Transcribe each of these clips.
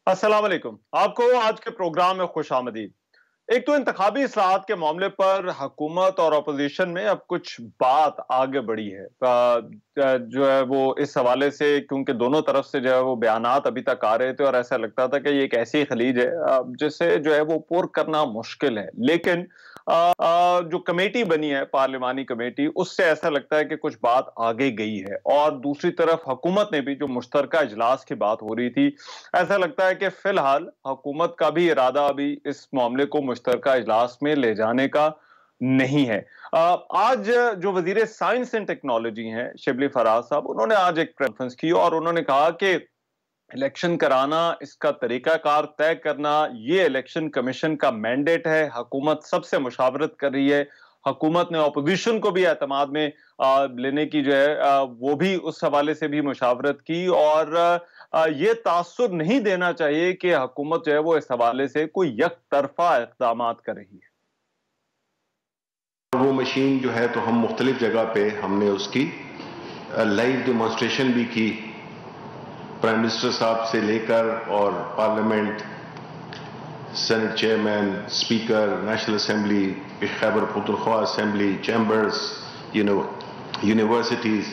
अस्सलाम वालेकुम। आपको आज के प्रोग्राम में खुशामदीद। एक तो इंतखाबी इस्लाहात के मामले पर हुकूमत और अपोजिशन में अब कुछ बात आगे बढ़ी है। जो है वो इस हवाले से, क्योंकि दोनों तरफ से जो है वो बयानात अभी तक आ रहे थे और ऐसा लगता था कि ये एक ऐसी खलीज है जिसे जो है वो पुर करना मुश्किल है। लेकिन जो कमेटी बनी है, पार्लिमानी कमेटी, उससे ऐसा लगता है कि कुछ बात आगे गई है। और दूसरी तरफ हुकूमत ने भी, जो मुश्तरका इजलास की बात हो रही थी, ऐसा लगता है कि फिलहाल हुकूमत का भी इरादा अभी इस मामले को मुश्तरका इजलास में ले जाने का नहीं है। आज जो वजीर साइंस एंड टेक्नोलॉजी हैं शिबली फराज साहब, उन्होंने आज एक कॉन्फ्रेंस की और उन्होंने कहा कि इलेक्शन कराना, इसका तरीकाकार तय करना, ये इलेक्शन कमीशन का मैंडेट है। हुकूमत सबसे मुशावरत कर रही है। हुकूमत ने अपोजिशन को भी एतमाद में लेने की जो है वो भी उस हवाले से भी मुशावरत की। और ये तासुर नहीं देना चाहिए कि हुकूमत जो है वो इस हवाले से कोई यक तरफा इक़दाम कर रही है। वो मशीन जो है तो हम मुख्तलिफ जगह पे हमने उसकी लाइव डेमोन्स्ट्रेशन भी की, प्राइम मिनिस्टर साहब से लेकर और parliament, senate chairman, speaker, national assembly, Khyber Pakhtunkhwa assembly, chambers, universities,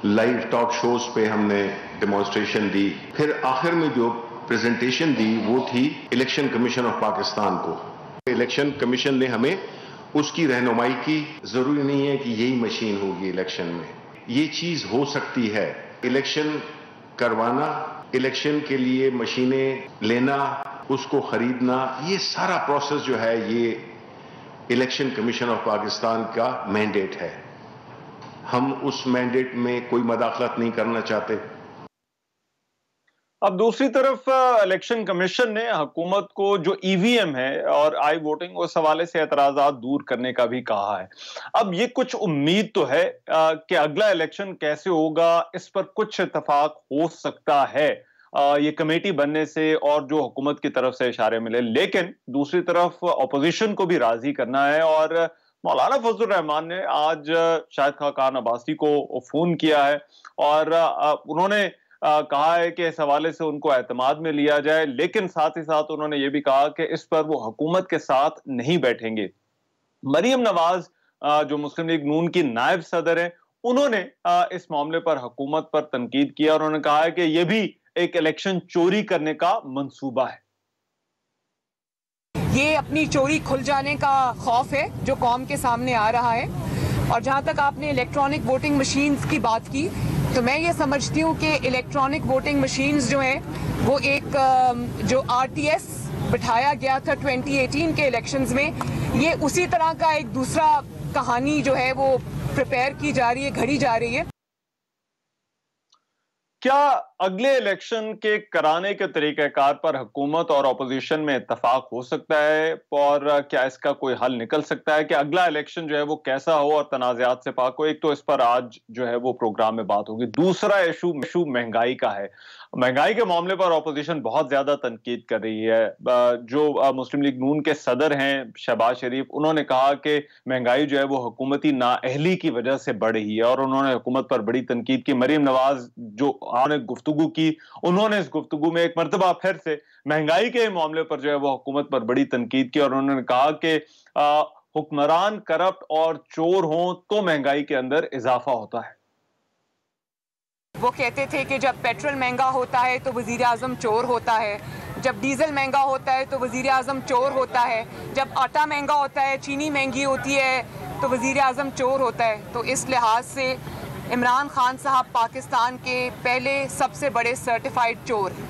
live talk shows पे हमने डेमोन्स्ट्रेशन दी। फिर आखिर में जो प्रेजेंटेशन दी वो थी इलेक्शन कमीशन ऑफ पाकिस्तान को। इलेक्शन कमीशन ने हमें उसकी रहनुमाई की। जरूरी नहीं है कि यही मशीन होगी इलेक्शन में, ये चीज हो सकती है। इलेक्शन करवाना, इलेक्शन के लिए मशीनें लेना, उसको खरीदना, ये सारा प्रोसेस जो है ये इलेक्शन कमीशन ऑफ पाकिस्तान का मैंडेट है। हम उस मैंडेट में कोई मदाखलत नहीं करना चाहते। अब दूसरी तरफ इलेक्शन कमीशन ने हुकूमत को जो ईवीएम है और आई वोटिंग, उस हवाले से एतराजात दूर करने का भी कहा है। अब ये कुछ उम्मीद तो है कि अगला इलेक्शन कैसे होगा, इस पर कुछ इत्तेफाक हो सकता है ये कमेटी बनने से और जो हुकूमत की तरफ से इशारे मिले। लेकिन दूसरी तरफ अपोजिशन को भी राजी करना है। और मौलाना फजलुर रहमान ने आज शाहिद खाकान अब्बासी को फोन किया है और उन्होंने कहा है कि इस हवाले से उनको एतमाद में लिया जाए। लेकिन साथ ही साथ उन्होंने ये भी कहा कि इस पर वो हुकूमत के साथ नहीं बैठेंगे। मरियम नवाज, जो मुस्लिम लीग नून की नायब सदर है, उन्होंने इस मामले पर हुकूमत पर तनकीद किया और उन्होंने कहा है कि यह भी एक इलेक्शन चोरी करने का मंसूबा है। ये अपनी चोरी खुल जाने का खौफ है जो कौम के सामने आ रहा है। और जहां तक आपने इलेक्ट्रॉनिक वोटिंग मशीन्स की बात की, तो मैं ये समझती हूँ कि इलेक्ट्रॉनिक वोटिंग मशीन्स जो हैं वो एक जो आरटीएस बिठाया गया था 2018 के इलेक्शंस में, ये उसी तरह का एक दूसरा कहानी जो है वो प्रिपेयर की जा रही है, घड़ी जा रही है। क्या अगले इलेक्शन के कराने के तरीक़ाकार पर हुकूमत और अपोजिशन में इत्तफाक हो सकता है? और क्या इसका कोई हल निकल सकता है कि अगला इलेक्शन जो है वो कैसा हो और तनाज़ात से पाक हो? एक तो इस पर आज जो है वो प्रोग्राम में बात होगी। दूसरा इशू महंगाई का है। महंगाई के मामले पर अपोजिशन बहुत ज्यादा तनकीद कर रही है। जो मुस्लिम लीग नून के सदर हैं शहबाज शरीफ, उन्होंने कहा कि महंगाई जो है वो हुकूमती नाअहली की वजह से बढ़ रही है और उन्होंने हुकूमत पर बड़ी तनकीद की। मरियम नवाज जो आपने गुफ्तगू की, उन्होंने इस गुफ्तगू में एक मरतबा फिर से महंगाई के मामले पर जो है वो हुकूमत पर बड़ी तनकीद की और उन्होंने कहा कि हुक्मरान करप्ट और चोर हों तो महंगाई के अंदर इजाफा होता है। वो कहते थे कि जब पेट्रोल महंगा होता है तो वज़ीर आज़म चोर होता है, जब डीजल महंगा होता है तो वज़ीर आज़म चोर होता है, जब आटा महंगा होता है, चीनी महंगी होती है तो वज़ीर आज़म चोर होता है। तो इस लिहाज से इमरान खान साहब पाकिस्तान के पहले सबसे बड़े सर्टिफाइड चोर हैं।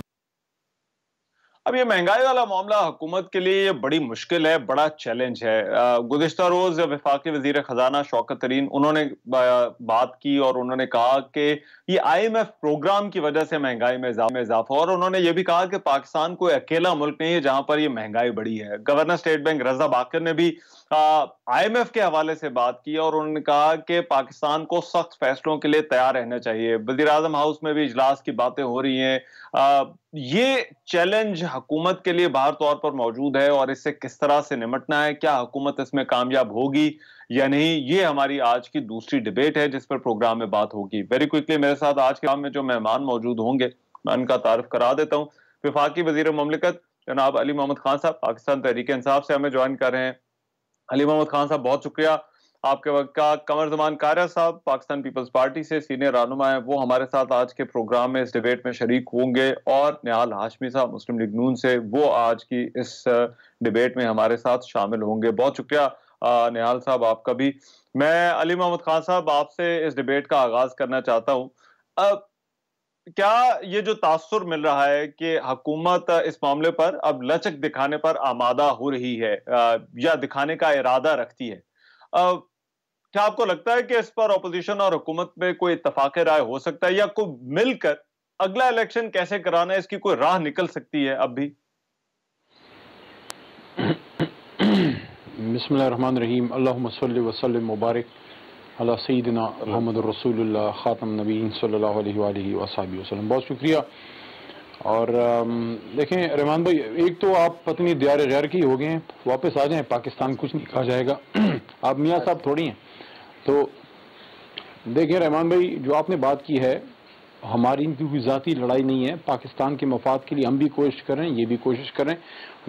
अब ये महंगाई वाला मामला हुकूमत के लिए ये बड़ी मुश्किल है, बड़ा चैलेंज है। गुज़िश्ता रोज वफाकी वज़ीर खजाना शौकत तरीन, उन्होंने बात की और उन्होंने कहा कि ये IMF प्रोग्राम की वजह से महंगाई में इजाफा। और उन्होंने ये भी कहा कि पाकिस्तान कोई अकेला मुल्क नहीं है जहां पर ये महंगाई बढ़ी है। गवर्नर स्टेट बैंक रजा बाकर ने भी IMF के हवाले से बात की और उन्होंने कहा कि पाकिस्तान को सख्त फैसलों के लिए तैयार रहना चाहिए। वज़ीर आज़म हाउस में भी इजलास की बातें हो रही हैं। ये चैलेंज हुकूमत के लिए बाहर तौर पर मौजूद है और इससे किस तरह से निपटना है, क्या हुकूमत इसमें कामयाब होगी या नहीं, ये हमारी आज की दूसरी डिबेट है जिस पर प्रोग्राम में बात होगी। वेरी क्विकली मेरे साथ आज के काम में जो मेहमान मौजूद होंगे मैं उनका तारुफ करा देता हूं। वफाकी वजीर ममलिकत जनाब अली मोहम्मद खान साहब पाकिस्तान तहरीक इंसाफ से हमें ज्वाइन कर रहे हैं। अली मोहम्मद खान साहब बहुत शुक्रिया आपके वक्त का। कमर जमान कारिया साहब पाकिस्तान पीपल्स पार्टी से सीनियर रहनुमा है, वो हमारे साथ आज के प्रोग्राम में इस डिबेट में शरीक होंगे। और निहाल हाशमी साहब मुस्लिम लीग नून से, वो आज की इस डिबेट में हमारे साथ शामिल होंगे। बहुत शुक्रिया निहाल साहब आपका भी। मैं अली मोहम्मद खान साहब आपसे इस डिबेट का आगाज करना चाहता हूँ। क्या ये जो तासुर मिल रहा है कि हुकूमत इस मामले पर अब लचक दिखाने पर आमादा हो रही है या दिखाने का इरादा रखती है, क्या आपको लगता है कि इस पर अपोजिशन और हुकूमत में कोई इत्तफाक राय हो सकता है, या कोई मिलकर अगला इलेक्शन कैसे कराना है इसकी कोई राह निकल सकती है अब भी? बिस्मिल्लाहिर्रहमानिर्रहीम। अल्लाहुम्मा सल्लि व सल्लिम मुबारक अला सय्यिदिना मुहम्मद रसूलुल्लाह खातम नबीय्यीन सल्लल्लाहु अलैहि वसल्लम। बहुत शुक्रिया। और देखें रहमान भाई, एक तो आप पत्नी दियार गैर की हो गए हैं, वापस आ जाएं, पाकिस्तान कुछ नहीं कहा जाएगा। आप मियाँ साहब थोड़ी हैं। तो देखें रहमान भाई, जो आपने बात की है, हमारी कोई ज़ाती लड़ाई नहीं है। पाकिस्तान के मफाद के लिए हम भी कोशिश करें, ये भी कोशिश करें।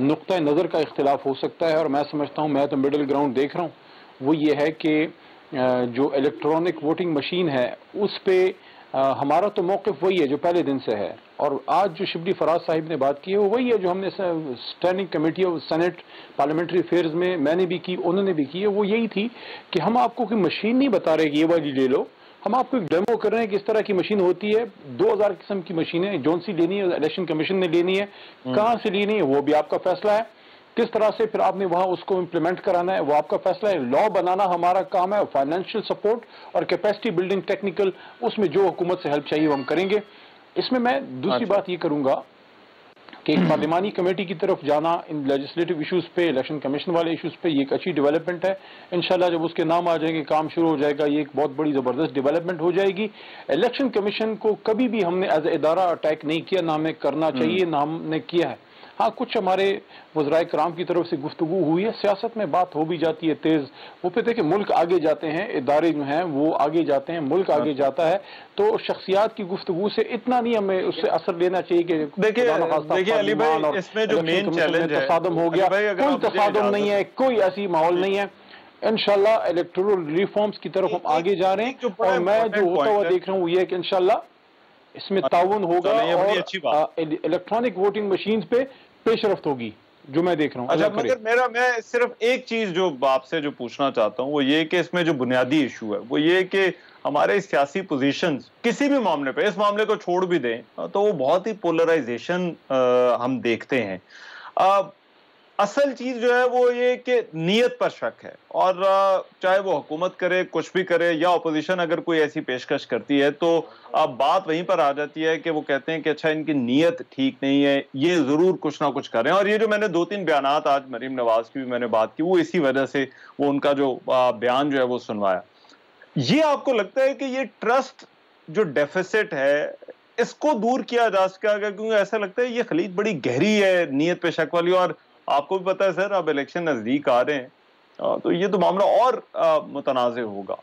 नुक्ता नज़र का इख्तिलाफ हो सकता है, और मैं समझता हूँ, मैं तो मिडिल ग्राउंड देख रहा हूँ, वो ये है कि जो इलेक्ट्रॉनिक वोटिंग मशीन है उस पर हमारा तो मौक़िफ़ वही है जो पहले दिन से है। और आज जो शिबली फराज साहिब ने बात की है वो वही है जो हमने standing committee of senate parliamentary affairs में मैंने भी की, उन्होंने भी की है। वो यही थी कि हम आपको कोई मशीन नहीं बता रहे कि ये वाली ले लो, हम आपको एक डेमो कर रहे हैं कि इस तरह की मशीन होती है। 2000 किस्म की मशीनें जौन सी लेनी है इलेक्शन कमीशन ने लेनी है, कहाँ से लेनी है वो भी आपका फैसला है, किस तरह से फिर आपने वहां उसको इम्प्लीमेंट कराना है वो आपका फैसला है। लॉ बनाना हमारा काम है, फाइनेंशियल सपोर्ट और कैपेसिटी बिल्डिंग टेक्निकल, उसमें जो हुकूमत से हेल्प चाहिए वो हम करेंगे। इसमें मैं दूसरी बात ये करूंगा कि एक पार्लिमानी कमेटी की तरफ जाना इन लेजिस्लेटिव इश्यूज पे, इलेक्शन कमीशन वाले इश्यूज पे, ये एक अच्छी डेवलपमेंट है। इंशाल्लाह जब उसके नाम आ जाएंगे, काम शुरू हो जाएगा, ये एक बहुत बड़ी जबरदस्त डेवलपमेंट हो जाएगी। इलेक्शन कमीशन को कभी भी हमने एज ए इदारा अटैक नहीं किया, ना हमें करना चाहिए, ना हमने किया है। हाँ, कुछ हमारे वज़राए कराम की तरफ से गुफ्तगू हुई है, सियासत में बात हो भी जाती है तेज, वो पे देखिए मुल्क आगे जाते हैं, इदारे जो हैं वो आगे जाते हैं, मुल्क आगे जाता है, तो शख्सियात की गुफ्तगू से इतना नहीं हमें उससे असर लेना चाहिए कि देखिए अली भाई, इसमें जो मेन चैलेंज है तसादम हो गया, कोई तसादम नहीं है, कोई ऐसी माहौल नहीं है। इंशाल्लाह इलेक्टोरल रिफॉर्म्स की तरफ हम आगे जा रहे हैं, और मैं जो होता हुआ देख रहा हूँ ये है कि इंशाल्लाह इसमें ताउन होगा और इलेक्ट्रॉनिक वोटिंग मशीन पे पेशरफ्त होगी, जो मैं देख रहा हूँ। अच्छा, मगर मैं सिर्फ एक चीज जो आपसे जो पूछना चाहता हूँ वो ये कि इसमें जो बुनियादी इशू है वो ये कि हमारे सियासी पोजीशंस किसी भी मामले पे, इस मामले को छोड़ भी दें तो वो बहुत ही पोलराइजेशन हम देखते हैं। असल चीज जो है वो ये कि नीयत पर शक है, और चाहे वो हुकूमत करे, कुछ भी करे, या अपोजिशन अगर कोई ऐसी पेशकश करती है तो अब बात वहीं पर आ जाती है कि वो कहते हैं कि अच्छा इनकी नीयत ठीक नहीं है, ये जरूर कुछ ना कुछ करें। और ये जो मैंने 2-3 बयानात आज मरीम नवाज की भी मैंने बात की, वो इसी वजह से वो उनका जो बयान जो है वो सुनवाया। ये आपको लगता है कि ये ट्रस्ट जो डेफिसिट है इसको दूर किया जा सकेगा? क्योंकि ऐसा लगता है ये खलीज बड़ी गहरी है नीयत पे शक वाली, और आपको भी पता है सर अब इलेक्शन नजदीक आ रहे हैं तो ये तो मामला और मुतनाज़े होगा।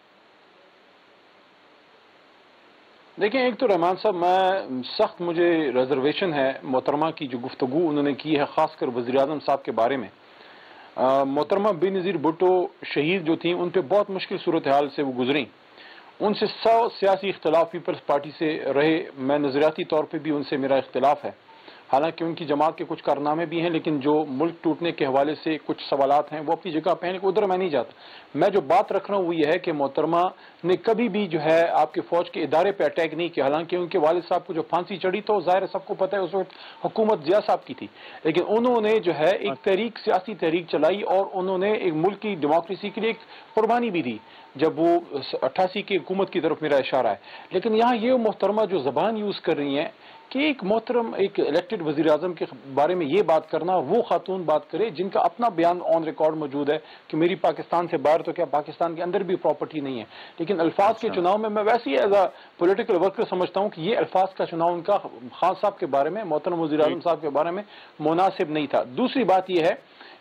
देखें, एक तो रहमान साहब, मैं सख्त मुझे रिजर्वेशन है मोहतरमा की जो गुफ्तगू उन्होंने की है, खासकर वज़ीर आज़म साहब के बारे में। मोहतरमा बेनज़ीर भुट्टो शहीद जो थी उन पर बहुत मुश्किल सूरत हाल से वो गुजरी, उनसे 100 सियासी इख्तलाफ पीपल्स पार्टी से रहे, मैं नज़रियाती तौर पर भी उनसे मेरा इख्तलाफ है, हालांकि उनकी जमात के कुछ कारनामे भी हैं, लेकिन जो मुल्क टूटने के हवाले से कुछ सवालात हैं वो अपनी जगह पे हैं, उधर मैं नहीं जाता। मैं जो बात रख रहा हूँ वो ये है कि मोहतरमा ने कभी भी जो है आपके फौज के इदारे पे अटैक नहीं किया। हालांकि उनके वालिद साहब को जो फांसी चढ़ी तो जाहिर है सबको पता है उस वक्त हुकूमत जिया साहब की थी, लेकिन उन्होंने जो है एक तहरीक, सियासी तहरीक चलाई और उन्होंने एक मुल्क की डेमोक्रेसी के लिए एक कुर्बानी भी दी, जब वो 88 की हुकूमत की तरफ मेरा इशारा है। लेकिन यहाँ ये मोहतरमा जो जबान यूज कर रही हैं कि एक मोहतरम एक इलेक्टेड वज़ीर आज़म के बारे में ये बात करना, वो खातून बात करे जिनका अपना बयान ऑन रिकॉर्ड मौजूद है कि मेरी पाकिस्तान से बाहर तो क्या पाकिस्तान के अंदर भी प्रॉपर्टी नहीं है, लेकिन अल्फाज के चुनाव में मैं वैसे ही एज अ पोलिटिकल वर्कर समझता हूँ कि ये अल्फाज का चुनाव उनका खान साहब के बारे में, मोहतरम वज़ीर आज़म साहब के बारे में मुनासिब नहीं था। दूसरी बात यह है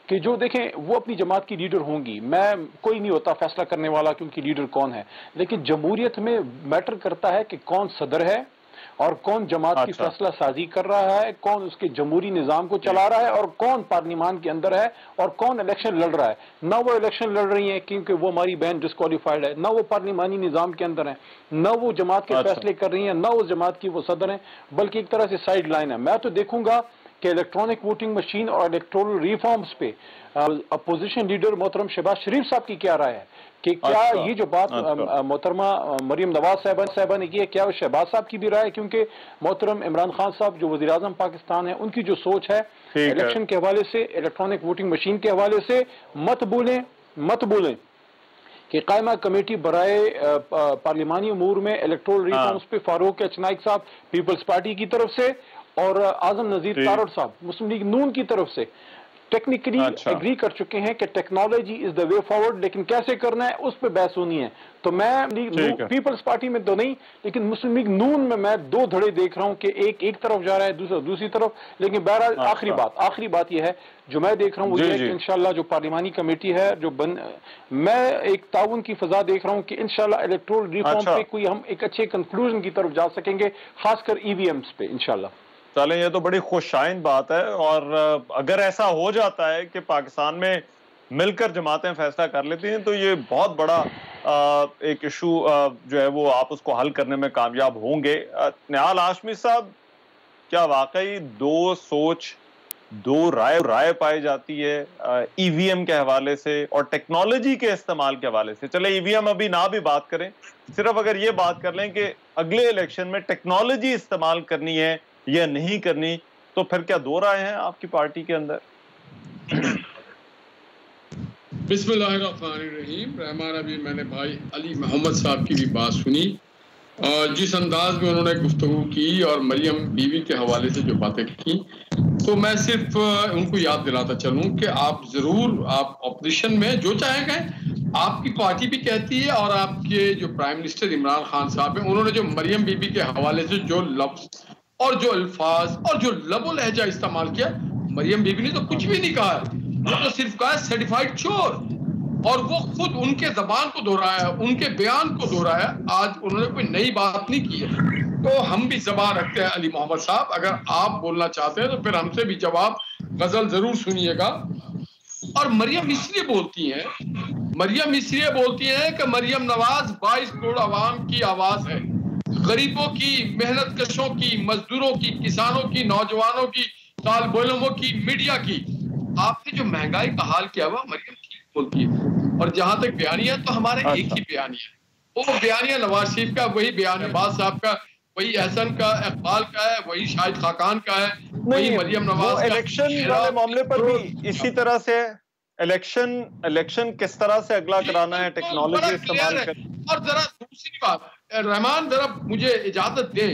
कि जो देखें वो अपनी जमात की लीडर होंगी, मैं कोई नहीं होता फैसला करने वाला क्योंकि लीडर कौन है, लेकिन जमहूरियत में मैटर करता है कि कौन सदर है, और कौन जमात की फैसला साजी कर रहा है, कौन उसके जमहूरी निज़ाम को चला रहा है और कौन पार्लियामान के अंदर है और कौन इलेक्शन लड़ रहा है। ना वो इलेक्शन लड़ रही है क्योंकि वो हमारी बहन डिस्क्वालीफाइड है, ना वो पार्लियामानी निज़ाम के अंदर है, ना वो जमात के फैसले कर रही है, ना उस जमात की वो सदर है, बल्कि एक तरह से साइड लाइन है। मैं तो देखूंगा कि इलेक्ट्रॉनिक वोटिंग मशीन और इलेक्टोरल रिफॉर्म्स पे अपोजिशन लीडर मोहतरम शहबाज शरीफ साहब की क्या राय है कि क्या ये जो बात मोहतरमा मरियम नवाज साहबा ने की है, क्या वो शहबाज साहब की भी राय है? क्योंकि मोहतरम इमरान खान साहब जो वज़ीर आज़म पाकिस्तान है, उनकी जो सोच है इलेक्शन के हवाले से, इलेक्ट्रॉनिक वोटिंग मशीन के हवाले से, मत बोलें कि कायमा कमेटी बराए पार्लिमानी अमूर में इलेक्टोरल रिफॉर्म्स पे फारूक अचनाइक साहब पीपल्स पार्टी की तरफ से और आजम नजीर तारड़ साहब मुस्लिम लीग नून की तरफ से टेक्निकली एग्री कर चुके हैं कि technology is the way forward, लेकिन कैसे करना है उस पर बहस होनी है। तो मैं पीपल्स पार्टी में तो नहीं, लेकिन मुस्लिम लीग नून में मैं दो धड़े देख रहा हूं कि एक तरफ जा रहा है, दूसरा दूसरी तरफ। लेकिन बहरहाल आखिरी बात यह है जो मैं देख रहा हूं, वो ये है कि इंशाल्लाह जो पार्लिमानी कमेटी है मैं एक ताउन की फजा देख रहा हूं कि इंशाल्लाह इलेक्टोरल रिफॉर्म पे कोई हम एक अच्छे कंक्लूजन की तरफ जा सकेंगे, खासकर ईवीएम्स पे इंशाल्लाह। चलें, ये तो बड़ी खुशाइंद बात है। और अगर ऐसा हो जाता है कि पाकिस्तान में मिलकर जमातें फैसला कर लेती हैं तो ये बहुत बड़ा एक इशू जो है वो आप उसको हल करने में कामयाब होंगे। निहाल हाशमी साहब, क्या वाकई दो सोच दो राय पाई जाती है ईवीएम के हवाले से और टेक्नोलॉजी के इस्तेमाल के हवाले से? चले ईवीएम अभी ना भी बात करें, सिर्फ अगर ये बात कर लें कि अगले इलेक्शन में टेक्नोलॉजी इस्तेमाल करनी है या नहीं करनी, तो फिर क्या दो राय हैं आपकी पार्टी के अंदर? बिस्मिल्लाहिर्रहमानिर्रहीम। रहमान, अभी मैंने भाई अली मोहम्मद साहब की भी बात सुनी और जिस अंदाज में उन्होंने गुफ्तगू की और मरियम बीवी के हवाले से जो बातें की, तो मैं सिर्फ उनको याद दिलाता चलूं कि आप जरूर, आप ऑपोजिशन में जो चाहेंगे, आपकी पार्टी भी कहती है और आपके जो प्राइम मिनिस्टर इमरान खान साहब हैं, उन्होंने जो मरियम बीबी के हवाले से जो लफ्ज और जो अल्फाज और जो लबो लहजा इस्तेमाल किया, मरियम बीबी ने तो कुछ भी नहीं कहा, वो तो सिर्फ कहा सर्टिफाइड चोर, और वो खुद उनके जबान को दोहराया, उनके बयान को दोहराया। आज उन्होंने कोई नई बात नहीं की है। तो हम भी जबान रखते हैं अली मोहम्मद साहब, अगर आप बोलना चाहते हैं तो फिर हमसे भी जवाब गजल जरूर सुनिएगा। और मरियम इसलिए बोलती हैं कि मरियम नवाज 22 करोड़ आवाम की आवाज है, गरीबों की, मेहनत कशों की, मजदूरों की, किसानों की, नौजवानों की, तालिब इल्मों की, मीडिया की। आपने जो महंगाई का हाल किया हुआ, मरियम ठीक बोलती है। और जहां तक बयानिया, तो हमारे एक ही बयानिया, वो बयानिया नवाज शरीफ का, वही बयान बाज साहब का, वही एहसन का, इकबाल का है, वही शाहिद खाकान का है, वही मरियम नवाज का। इलेक्शन वाले मामले पर भी इसी तरह से इलेक्शन किस तरह से अगला कराना है, टेक्नोलॉजी इस्तेमाल कर। और जरा दूसरी बात, रहमान जरा मुझे इजाजत दे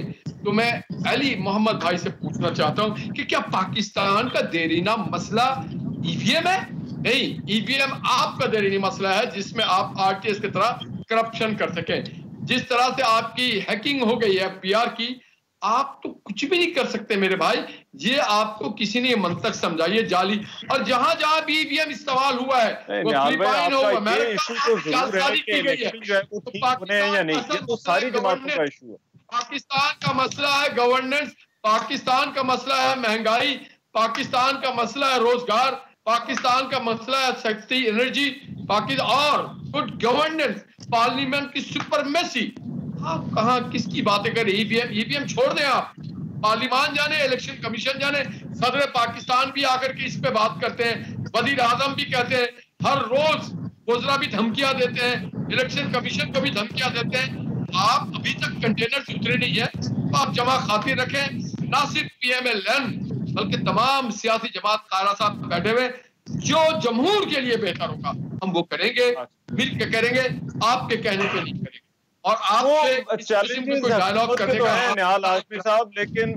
तो मैं अली मोहम्मद भाई से पूछना चाहता हूं कि क्या पाकिस्तान का देरीना मसला ईवीएम है? नहीं, ईवीएम आपका देरीनी मसला है जिसमें आप आरटीएस की तरह करप्शन कर सके। जिस तरह से आपकी हैकिंग हो गई है एफबीआर की, आप तो कुछ भी नहीं कर सकते मेरे भाई। ये आपको किसी ने मंतक समझाइए जाली। और जहां जहां भी ईवीएम इस्तेमाल हुआ है, वो फिलिपाइन हो, पाकिस्तान का मसला है गवर्नेंस, पाकिस्तान का मसला है महंगाई, पाकिस्तान का मसला है रोजगार, पाकिस्तान का मसला है सस्ती एनर्जी, और गुड गवर्नेंस, पार्लियामेंट की सुपरमेसी। आप कहां किसकी बातें करें? ईवीएम छोड़ दें आप, पार्लियामान जाने, इलेक्शन कमीशन जाने, सदर पाकिस्तान भी आकर के इस पे बात करते हैं, वजीर आजम भी कहते हैं, हर रोज वज़रा भी धमकियां देते हैं, इलेक्शन कमीशन को भी धमकियां देते हैं। आप अभी तक कंटेनर से उतरे नहीं है, तो आप जमा खातिर रखें। ना सिर्फ PMLN बल्कि तमाम सियासी जमात कारा साहब बैठे हुए, जो जमहूर के लिए बेहतर होगा हम वो करेंगे, मिल के करेंगे, आपके कहने पे नहीं करेंगे। और आपसे कोई डायलॉग करने का है निहाल हाशमी साहब, लेकिन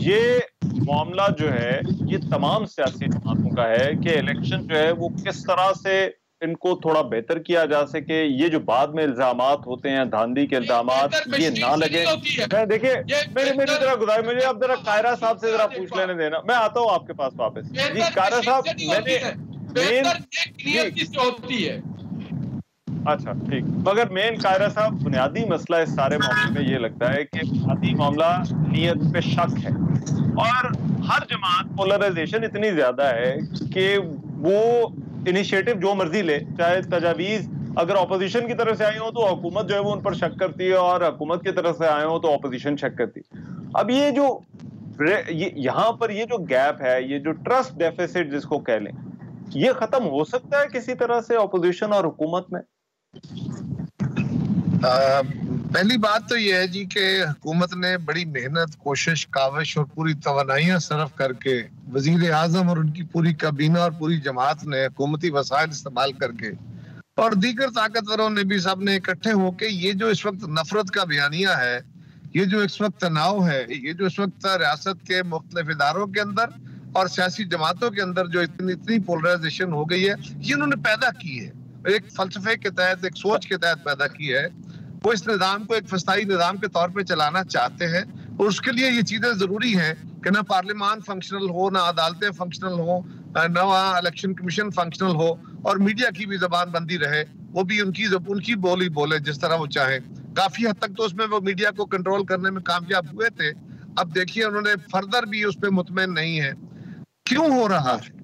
ये मामला जो है ये तमाम सियासी जमातों का है कि इलेक्शन जो है वो किस तरह से इनको थोड़ा बेहतर किया जा सके। ये जो बाद में इल्जामात होते हैं, धांधली के इल्जामात, ये ना लगे। मैं देखिए मेरी जरा गुजारिश, मुझे अब जरा कायरा साहब से जरा पूछ लेने देना, मैं आता हूँ आपके पास वापस। जी कायरा साहब, मैंने होती है अच्छा ठीक, मगर मेन कायरा साहब बुनियादी मसला इस सारे मामले में ये लगता है कि बुनियादी मामला नीयत पे शक है, और हर जमात पोलराइजेशन इतनी ज्यादा है कि वो इनिशिएटिव जो मर्जी ले, चाहे तजावीज अगर ऑपोजिशन की तरफ से आई हो तो हुकूमत जो है वो उन पर शक करती है, और हुकूमत की तरफ से आए हो तो ऑपोजिशन शक करती है। अब ये जो यहाँ पर ये जो गैप है, ये जो ट्रस्ट डेफिसिट जिसको कह लें, ये खत्म हो सकता है किसी तरह से ऑपोजिशन और हुकूमत में? पहली बात तो यह है जी कि हुकूमत ने बड़ी मेहनत, कोशिश, काविश और पूरी तवानाइयां सर्फ करके वजीर आजम और उनकी पूरी काबीना और पूरी जमात ने हुकूमती वसाइल इस्तेमाल करके और दीगर ताकतवरों ने भी सब ने इकट्ठे होके ये जो इस वक्त नफरत का बयानिया है, ये जो इस वक्त तनाव है, ये जो इस वक्त रियासत के मुख्तलिफ इदारों के अंदर और सियासी जमातों के अंदर जो इतनी पोलराइजेशन हो गई है, ये उन्होंने पैदा की है, एक फलसफे के तहत, एक सोच के तहत पैदा की है। वो इस निज़ाम को एक फसाई निज़ाम के तौर पे चलाना चाहते हैं, और उसके लिए ये चीजें जरूरी हैं कि ना पार्लियामान फंक्शनल हो, ना अदालतें फंक्शनल हो, ना इलेक्शन कमीशन फंक्शनल हो, और मीडिया की भी जबान बंदी रहे, वो भी उनकी बोली बोले जिस तरह वो चाहे। काफी हद तक तो उसमें वो मीडिया को कंट्रोल करने में कामयाब हुए थे। अब देखिए उन्होंने फर्दर भी उस पर मुतमईन नहीं है। क्यों हो रहा है?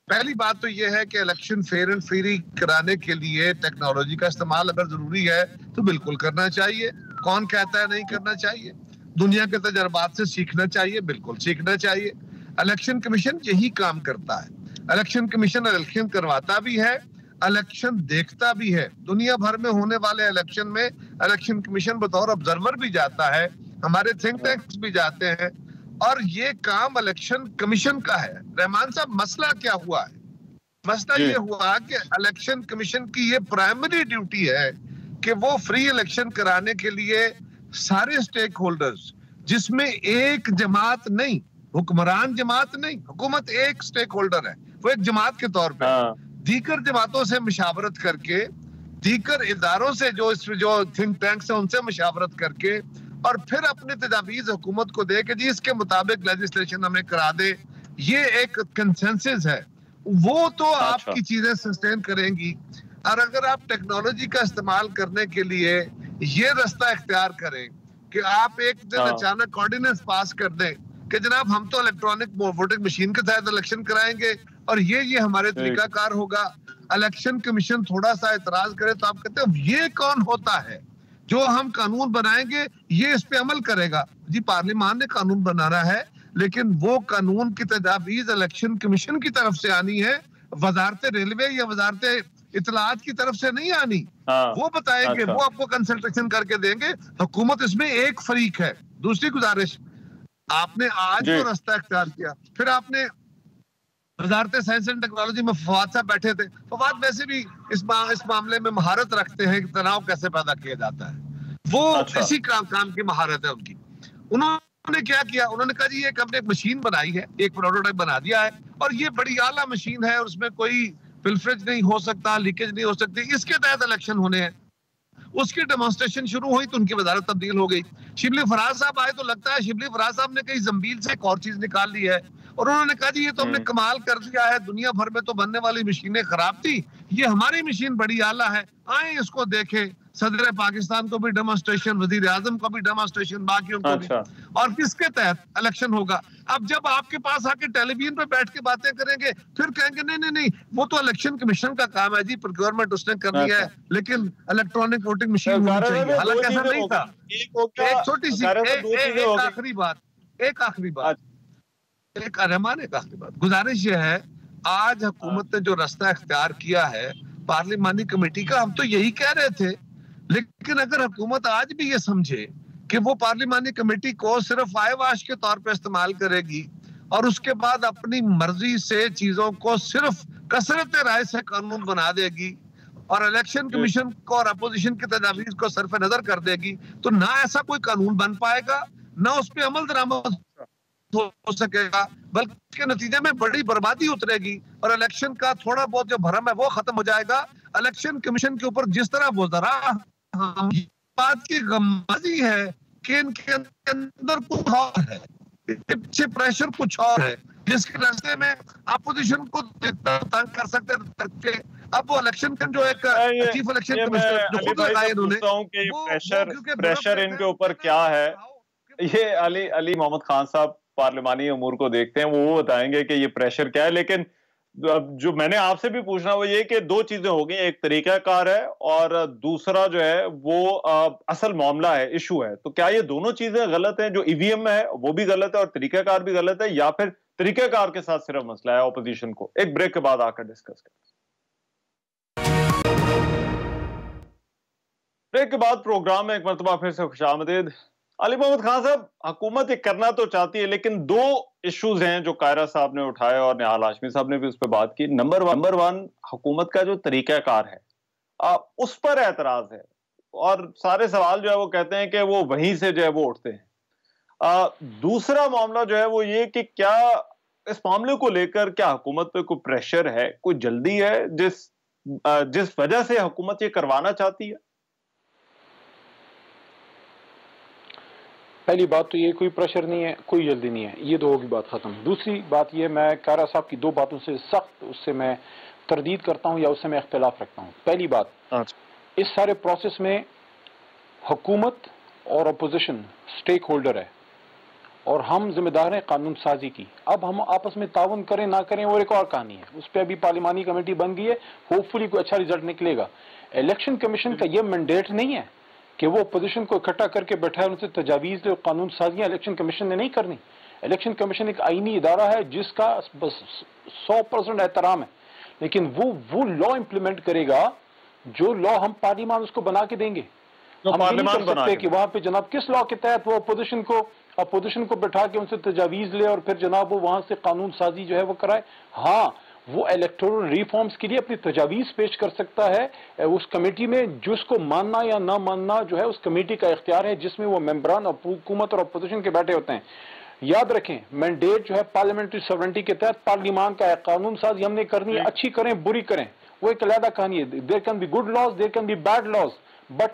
पहली बात तो यह है कि इलेक्शन फेयर एंड फ्री कराने के लिए टेक्नोलॉजी का इस्तेमाल अगर जरूरी है तो बिल्कुल करना चाहिए। कौन कहता है नहीं करना चाहिए? दुनिया के तजर्बात से सीखना चाहिए, बिल्कुल सीखना चाहिए। इलेक्शन कमीशन यही काम करता है। इलेक्शन कमीशन इलेक्शन करवाता भी है, इलेक्शन देखता भी है। दुनिया भर में होने वाले इलेक्शन में इलेक्शन कमीशन बतौर ऑब्जर्वर भी जाता है, हमारे थिंक टैंक्स भी जाते हैं, और ये काम इलेक्शन कमीशन का है। रहमान साहब, मसला क्या हुआ है? मसला ये हुआ कि इलेक्शन कमीशन की ये प्राइमरी ड्यूटी है कि वो फ्री इलेक्शन कराने के लिए सारे स्टेक होल्डर्स, जिसमें एक जमात नहीं, हुक्मरान जमात नहीं, हुकूमत एक स्टेक होल्डर है, वो एक जमात के तौर पे दीगर जमातों से मशावरत करके, दीगर इदारों से जो थिंक टैंक्स है उनसे मशावरत करके, और फिर अपने तजावीज हुकूमत को दे के जी इसके मुताबिक लेजिस्लेशन हमें करा दे, ये एक कंसेंसस है। वो तो आपकी चीजें सस्टेन करेंगी। और अगर आप टेक्नोलॉजी का इस्तेमाल करने के लिए ये रास्ता इख्तियार करें कि आप एक दिन अचानक ऑर्डिनेंस पास कर दें कि जनाब हम तो इलेक्ट्रॉनिक वोटिंग मशीन के तहत इलेक्शन कराएंगे और ये हमारे तरीकाकार होगा, इलेक्शन कमीशन थोड़ा सा एतराज करे तो आप कहते हैं ये कौन होता है जो हम कानून बनाएंगे ये इस पे अमल करेगा? जी, पार्लियामान ने कानून बनाना है, लेकिन वो कानून की तजावीज इलेक्शन कमीशन की तरफ से आनी है, वजारत रेलवे या वजारत इतलात की तरफ से नहीं आनी। वो बताएंगे, वो आपको कंसल्टेशन करके देंगे। हुकूमत इसमें एक फरीक है। दूसरी गुजारिश, आपने आज जो रास्ता इख्तियार किया, फिर आपने वजारत साइंस एंड टेक्नोलॉजी में फवाद साहब बैठे थे। फवाद वैसे भी इस मामले में महारत रखते हैं कि तनाव कैसे पैदा किया जाता है, वो इसी काम की महारत है उनकी। उन्होंने क्या किया? उन्होंने कहा जी एक हमने एक मशीन बनाई है, एक प्रोटोटाइप बना दिया है, और ये बड़ी आला मशीन है और उसमें कोई पिलफरेज नहीं हो सकता, लीकेज नहीं हो सकती, इसके तहत इलेक्शन होने हैं। उसकी डेमोन्स्ट्रेशन शुरू हुई तो उनकी वजारत तब्दील हो गई। शिबली फराज साहब आए तो लगता है शिबली फराज साहब ने कहीं जंबील से एक और चीज निकाल ली है, और उन्होंने कहा जी ये तो हमने कमाल कर दिया है, दुनिया भर में तो बनने वाली मशीनें खराब थी, ये हमारी मशीन बड़ी आला है, आए इसको देखें। सदर पाकिस्तान को भी डेमोन्स्ट्रेशन, वजीर आजम को भी डेमोन्स्ट्रेशन, बाकियों को भी, और किसके तहत इलेक्शन होगा? अब जब आपके पास आके टेलीविजन पे बैठ के बातें करेंगे, फिर कहेंगे नहीं वो तो इलेक्शन कमीशन का काम है जी, प्रोक्योरमेंट उसने करनी है, लेकिन इलेक्ट्रॉनिक वोटिंग मशीन होनी चाहिए। हालांकि ऐसा नहीं था। एक छोटी सी एक आखिरी बात, एक आखिरी बात, गुजारिश ये है, आज हुकूमत ने जो रास्ता इख्तियार किया है पार्लिमानी कमेटी का, हम तो यही कह रहे थे, लेकिन अगर हुकूमत आज भी ये समझे कि वो पार्लिमानी कमेटी को सिर्फ आयवाश के तौर पे इस्तेमाल करेगी और उसके बाद अपनी मर्जी से चीजों को सिर्फ कसरत राय से कानून बना देगी और इलेक्शन कमीशन को और अपोजिशन की तजावीज को सरफ नजर कर देगी, तो ना ऐसा कोई कानून बन पाएगा, ना उस पर अमल दरामद हो सकेगा, बल्कि नतीजे में बड़ी बर्बादी उतरेगी और इलेक्शन का थोड़ा बहुत जो भरम है वो खत्म हो जाएगा। इलेक्शन कमीशन के ऊपर जिस तरह वो जरा बात की गमबाजी है कि इनके अंदर कुछ और है, पीछे प्रेशर कुछ और है, जिसके रास्ते में अपोजिशन को तंग कर सकते करके अब वो इलेक्शन का जो एक चीफ इलेक्शन कमिश्नर जो खुद लगाए उन्होंने प्रेशर इनके ऊपर क्या है, ये अली मोहम्मद खान साहब पार्लिमानी अमूर को देखते हैं, वो बताएंगे कि ये प्रेशर क्या है। लेकिन जो मैंने आपसे भी पूछना वो ये कि दो चीजें हो गई, एक तरीकाकार है और दूसरा जो है वो असल मामला है, इशू है। तो क्या ये दोनों चीजें गलत हैं? जो ईवीएम में है वो भी गलत है और तरीकाकार भी गलत है, या फिर तरीकाकार के साथ सिर्फ मसला है ऑपोजिशन को? एक ब्रेक के बाद आकर डिस्कस करें। ब्रेक के बाद प्रोग्राम में एक मरतबा फिर से खुशामदीद। अली मोहम्मद खान साहब, हुकूमत ये करना तो चाहती है लेकिन दो इश्यूज हैं जो कायरा साहब ने उठाए और निहाल हाशमी साहब ने भी उस पर बात की। नंबर वन हुकूमत का जो तरीकाकार है उस पर एतराज है और सारे सवाल जो है वो कहते हैं कि वो वहीं से जो है वो उठते हैं। दूसरा मामला जो है वो ये कि क्या इस मामले को लेकर क्या हुकूमत पे कोई प्रेशर है, कोई जल्दी है जिस वजह से हुकूमत ये करवाना चाहती है? पहली बात तो ये कोई प्रेशर नहीं है, कोई जल्दी नहीं है, ये तो होगी बात खत्म। दूसरी बात ये, मैं कायरा साहब की दो बातों से सख्त उससे मैं तरदीद करता हूं या उससे मैं इख्तिलाफ रखता हूं। पहली बात, इस सारे प्रोसेस में हुकूमत और अपोजिशन स्टेक होल्डर है और हम जिम्मेदार हैं कानून साजी की। अब हम आपस में ताउन करें ना करें वो एक और कहानी है, उस पर अभी पार्लिमानी कमेटी बन गई है, होपफुली कोई अच्छा रिजल्ट निकलेगा। इलेक्शन कमीशन का यह मैंडेट नहीं है कि वो अपोजिशन को इकट्ठा करके बैठाए उनसे तजावीज दे, कानून साजियां इलेक्शन कमीशन ने नहीं करनी। इलेक्शन कमीशन एक आईनी इदारा है जिसका 100% एहतराम है, लेकिन वो लॉ इंप्लीमेंट करेगा जो लॉ हम पार्लियामान उसको बना के देंगे। हम नहीं कर सकते कि वहां पे जनाब किस लॉ के तहत वो अपोजिशन को बैठा के उनसे तजावीज ले और फिर जनाब वो वहां से कानून साजी जो है वो कराए। हाँ, वो इलेक्टोरल रिफॉर्म्स के लिए अपनी तजावीज पेश कर सकता है उस कमेटी में, जिसको मानना या ना मानना जो है उस कमेटी का इख्तियार है, जिसमें वो मेंबरान हुकूमत और अपोजिशन के बैठे होते हैं। याद रखें, मैंडेट जो है पार्लियामेंट्री सॉवरेनिटी के तहत पार्लियामान का है, कानून साजी हमने करनी है, अच्छी करें बुरी करें वो एक अलग कहानी है। There can be good laws, there can be bad laws, but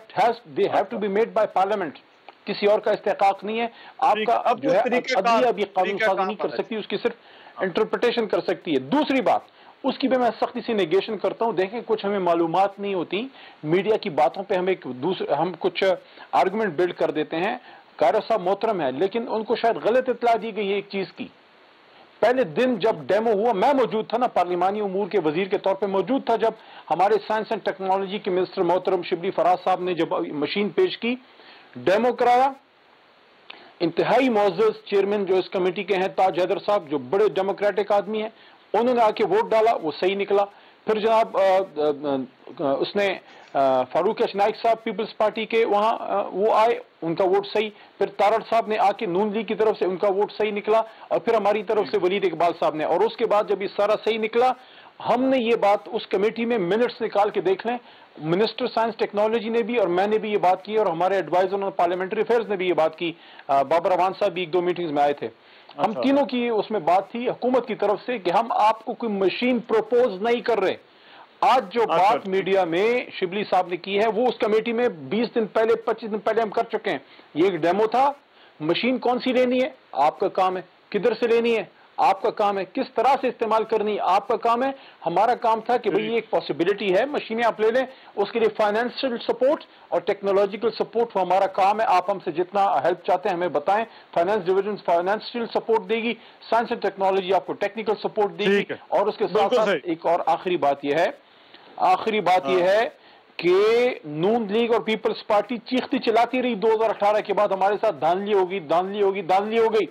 they have to be made by parliament. किसी और का इस्तेकाक नहीं है। आपका जो है अदलिया भी कानून साजी नहीं कर सकती, उसकी सिर्फ इंटरप्रिटेशन कर सकती है। दूसरी बात, उसकी भी मैं सख्ती से नेगेशन करता हूं। देखें, कुछ हमें मालूमात नहीं होती, मीडिया की बातों पे हम कुछ आर्गुमेंट बिल्ड कर देते हैं। कायरा साहब मोहतरम है, लेकिन उनको शायद गलत इत्तला दी गई है एक चीज की। पहले दिन जब डेमो हुआ, मैं मौजूद था ना, पार्लिमानी उमूर के वजीर के तौर पे मौजूद था, जब हमारे साइंस एंड टेक्नोलॉजी के मिनिस्टर मोहतरम शिबली फराज साहब ने जब मशीन पेश की, डेमो कराया, इंतहाई मोअज़्ज़ज़ चेयरमैन जो इस कमेटी के हैं ताज हैदर साहब, जो बड़े डेमोक्रेटिक आदमी हैं, उन्होंने आके वोट डाला, वो सही निकला। फिर जनाब उसने फारूक अशनाइक साहब पीपल्स पार्टी के वहां वो आए, उनका वोट सही। फिर तारड़ साहब ने आके नून लीग की तरफ से, उनका वोट सही निकला। और फिर हमारी तरफ से वलीद इकबाल साहब ने। और उसके बाद जब ये सारा सही निकला, हमने ये बात उस कमेटी में मिनट्स निकाल के देख लें, मिनिस्टर साइंस टेक्नोलॉजी ने भी और मैंने भी ये बात की और हमारे एडवाइजर ऑन पार्लियामेंट्री अफेयर्स ने भी ये बात की। बाबर अवान साहब भी एक दो मीटिंग्स में आए थे। हम तीनों की उसमें बात थी हुकूमत की तरफ से कि हम आपको कोई मशीन प्रपोज नहीं कर रहे। आज जो बात मीडिया में शिबली साहब ने की है वो उस कमेटी में 20 दिन पहले 25 दिन पहले हम कर चुके हैं। ये एक डेमो था। मशीन कौन सी लेनी है आपका काम है, किधर से लेनी है आपका काम है, किस तरह से इस्तेमाल करनी है आपका काम है। हमारा काम था कि भाई ये एक पॉसिबिलिटी है, मशीनें आप ले लें, उसके लिए फाइनेंशियल सपोर्ट और टेक्नोलॉजिकल सपोर्ट हमारा काम है। आप हमसे जितना हेल्प चाहते हैं हमें बताएं। फाइनेंस डिवीजन फाइनेंशियल सपोर्ट देगी, साइंस एंड टेक्नोलॉजी आपको टेक्निकल सपोर्ट देगी। और उसके साथ साथ एक और आखिरी बात यह है कि नून लीग और पीपल्स पार्टी चीखती चिल्लाती रही 2018 के बाद हमारे साथ धांधली हो गई।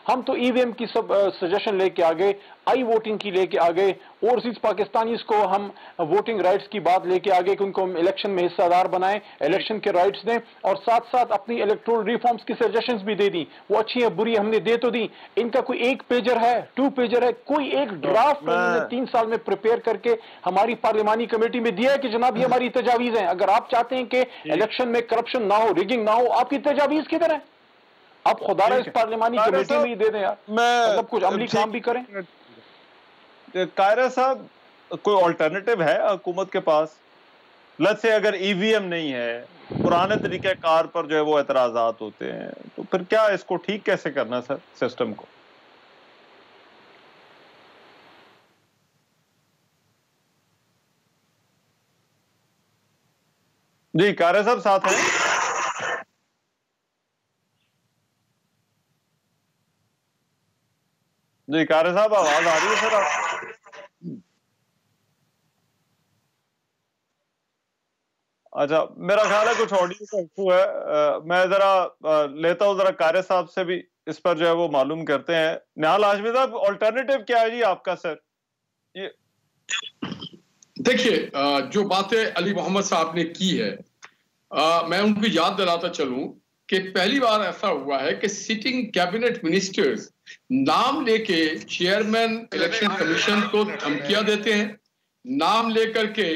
हम तो ईवीएम की सब सजेशन लेके आ गए, आई वोटिंग की लेके आ गए, ओवरसीज पाकिस्तानीज को हम वोटिंग राइट्स की बात लेके आ गए कि उनको हम इलेक्शन में हिस्सेदार बनाएं, इलेक्शन के राइट्स दें, और साथ साथ अपनी इलेक्टोरल रिफॉर्म्स की सजेशंस भी दे दी। वो अच्छी है बुरी हमने दे तो दी। इनका कोई एक पेजर है, 2 पेजर है, कोई एक ड्राफ्ट उन्होंने 3 साल में प्रिपेयर करके हमारी पार्लिमानी कमेटी में दिया है कि जनाब ये हमारी तजावीज हैं। अगर आप चाहते हैं कि इलेक्शन में करप्शन ना हो, रिगिंग ना हो, आपकी तजावीज किधर है? आप खुदारा इस पार्लिमानी कमेटी में ही दे दें यार, मतलब कुछ अमली काम भी करें। कायरा साहब, कोई अल्टरनेटिव है हुकूमत के पास? लेट्स से अगर ईवीएम नहीं है, पुराने तरीके कार पर जो है वो एतराजात होते हैं, तो फिर क्या इसको ठीक कैसे करना सर सिस्टम को? जी कारी साहब साथ हैं? जी कारी साहब आवाज आ रही है सर आप? अच्छा, मेरा ख्याल है कुछ ऑडियो का इशू है। मैं जरा लेता हूँ, जरा कारी साहब से भी इस पर जो है वो मालूम करते हैं। निहाल हाशमी साहब, ऑल्टरनेटिव क्या है जी आपका सर? ये देखिए, जो बातें अली मोहम्मद साहब ने की है, मैं उनको याद दिलाता चलूं कि पहली बार ऐसा हुआ है कि सिटिंग कैबिनेट मिनिस्टर्स नाम लेके चेयरमैन इलेक्शन कमीशन को धमकियां देते हैं, नाम लेकर के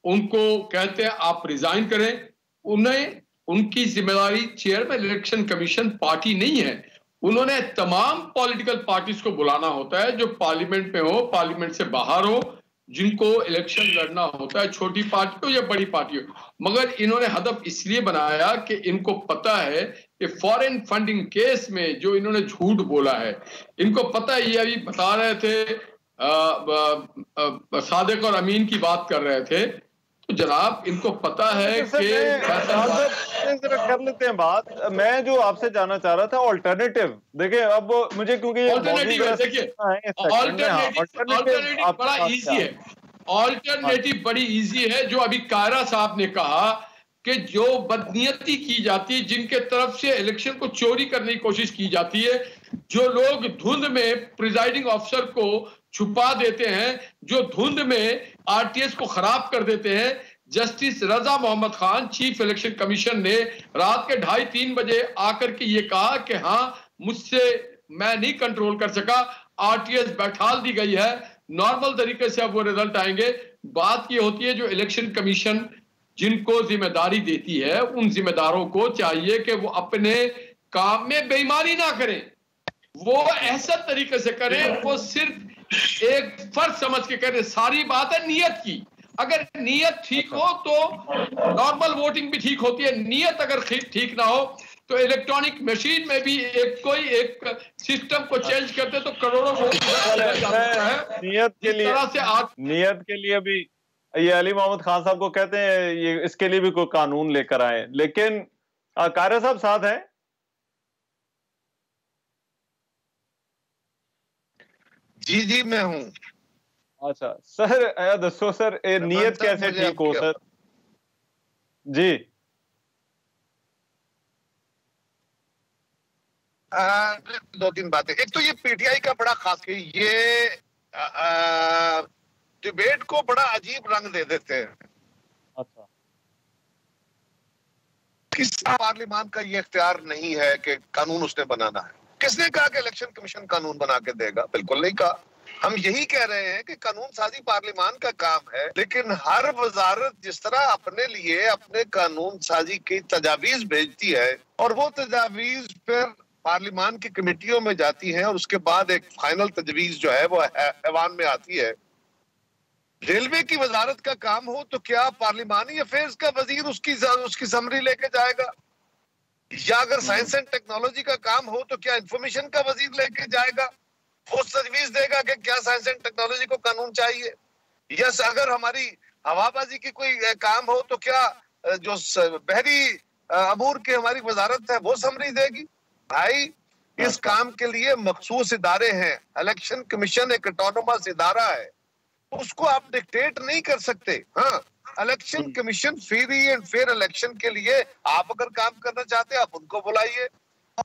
उनको कहते हैं आप रिजाइन करें। उन्हें उनकी जिम्मेदारी चेयरमैन इलेक्शन कमीशन पार्टी नहीं है, उन्होंने तमाम पॉलिटिकल पार्टीज को बुलाना होता है जो पार्लियामेंट में हो, पार्लियामेंट से बाहर हो, जिनको इलेक्शन लड़ना होता है, छोटी पार्टी हो या बड़ी पार्टी हो। मगर इन्होंने हदफ इसलिए बनाया कि इनको पता है कि फॉरेन फंडिंग केस में जो इन्होंने झूठ बोला है, इनको पता है, ये अभी बता रहे थे, सादिक और अमीन की बात कर रहे थे, तो जनाब इनको पता है कि जरा कर लेते हैं बात। मैं जो आपसे जानना चाह रहा था ऑल्टरनेटिव, देखिए अब मुझे क्योंकि ऑल्टरनेटिव है, देखिए ऑल्टरनेटिव बड़ा इजी है, ऑल्टरनेटिव बड़ी इजी है। जो अभी कायरा साहब ने कहा कि जो बदनीयती की जाती है, जिनके तरफ से इलेक्शन को चोरी करने की कोशिश की जाती है, जो लोग धुंध में प्रिजाइडिंग ऑफिसर को छुपा देते हैं, जो धुंध में आरटीएस को खराब कर देते हैं। Justice Raza Mohammad Khan chief election commission ने रात के 2:30-3 बजे आकर के ये कहा कि हाँ, मुझसे मैं नहीं कंट्रोल कर सका, आरटीएस बैठाल दी गई है, नॉर्मल तरीके से अब वो रिजल्ट आएंगे। बात ये होती है जो इलेक्शन कमीशन जिनको जिम्मेदारी देती है, उन जिम्मेदारों को चाहिए कि वो अपने काम में बेईमानी ना करें, वो ऐसा तरीके से करें, वो सिर्फ एक फर्ज समझ के करें। सारी बात है नियत की, अगर नियत ठीक हो तो नॉर्मल वोटिंग भी ठीक होती है, नियत अगर ठीक ना हो तो इलेक्ट्रॉनिक मशीन में भी कोई एक सिस्टम को चेंज करते तो करोड़ों वोट है। नियत के लिए भी ये अली मोहम्मद खान साहब को कहते हैं, ये इसके लिए भी कोई कानून लेकर आए। लेकिन कारी साहब साथ हैं? जी जी मैं हूं। अच्छा सर, दसो सर, नियत कैसे ठीक हो सर? जी 2-3 बातें। एक तो ये पीटीआई का बड़ा खास, ये डिबेट को बड़ा अजीब रंग दे देते हैं। अच्छा, किस पार्लियामान का ये इख्तियार नहीं है कि कानून उसने बनाना है? किसने कहा कि इलेक्शन कमीशन कानून बना के देगा? बिल्कुल नहीं कहा। हम यही कह रहे हैं कि कानून साजी पार्लियामान का काम है, लेकिन हर वजारत जिस तरह अपने लिए अपने कानून साजी की तजावीज भेजती है और वो तजावीज फिर पार्लियामान की कमेटियों में जाती है और उसके बाद एक फाइनल तजवीज जो है वो ऐवान में आती है। रेलवे की वजारत का काम हो तो क्या पार्लियामानी अफेयर्स का वजीर उसकी समरी लेके जाएगा? या अगर साइंस एंड टेक्नोलॉजी का काम हो तो क्या इंफॉर्मेशन का वजीर लेके जाएगा? वो तजवीज देगा कि क्या साइंस एंड टेक्नोलॉजी को कानून चाहिए? यस, अगर हमारी हवाबाजी की कोई काम हो तो क्या जो बहरी अमूर की हमारी वजारत है वो समरी देगी? भाई, इस काम के लिए मखसूस इदारे हैं। इलेक्शन कमीशन एक ऑटोनोमस इदारा है, उसको आप डिक्टेट नहीं कर सकते। हाँ, election commission free and fair election के लिए आप अगर काम करना चाहते हैं आप उनको बुलाइए,